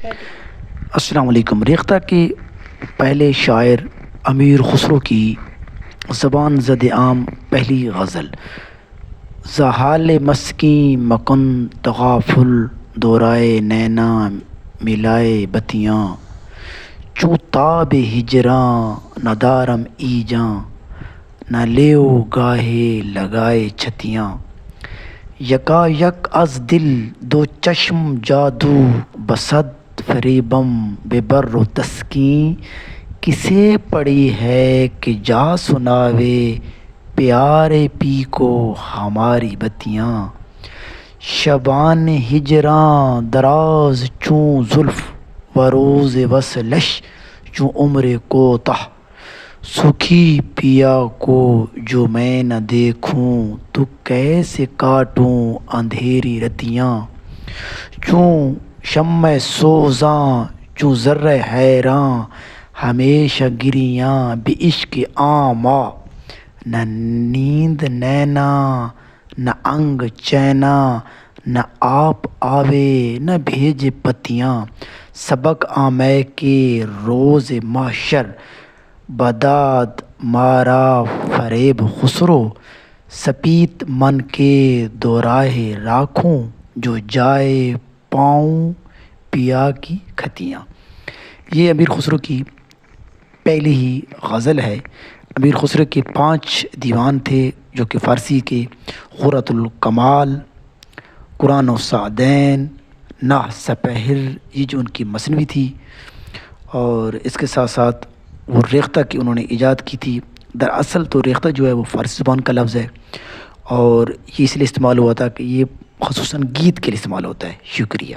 السلام علیکم۔ ریختہ کے پہلے شاعر امیر خسرو کی زبان زد عام پہلی غزل: زحال مسکیں مکن تغافل دورائے نینا ملائے بتیاں، چوں تاب ہجراں ندارم ایجاں نہ لیو گاہے لگائے چھتیاں، یکا یک از دل دو چشم جادو بصد فریبم بے بر و تسکیں، کسے پڑی ہے کہ جا سناوے پیارے پی کو ہماری بتیاں، شبان ہجراں دراز چوں زلف و روز وصلش چوں عمر کوتاہ، سکھی پیا کو جو میں نہ دیکھوں تو کیسے کاٹوں اندھیری رتیاں، چوں شمع سوزاں چوں ذرہ حیراں ہمیشہ گریاں بے عشق آں ماں، نہ نیند نینا نہ انگ چینا نہ آپ آوے نہ بھیجے پتیاں، سبق آمے کے روز محشر بداد مارا فریب خسرو، سپیت من کے دو راہ راکھوں جو جائے پاؤں پیا کی کھتیاں۔ یہ امیر خسرو کی پہلی ہی غزل ہے۔ امیر خسرو کے 5 دیوان تھے جو کہ فارسی کے غرۃ الکمال، قرآن السعدین، نحو سپہر، یہ جو ان کی مثنوی تھی، اور اس کے ساتھ ساتھ وہ ریختہ کی انہوں نے ایجاد کی تھی۔ دراصل تو ریختہ جو ہے وہ فارسی زبان کا لفظ ہے، اور یہ اس لیے استعمال ہوا تھا کہ یہ خصوصاً گیت کے لیے استعمال ہوتا ہے۔ شکریہ۔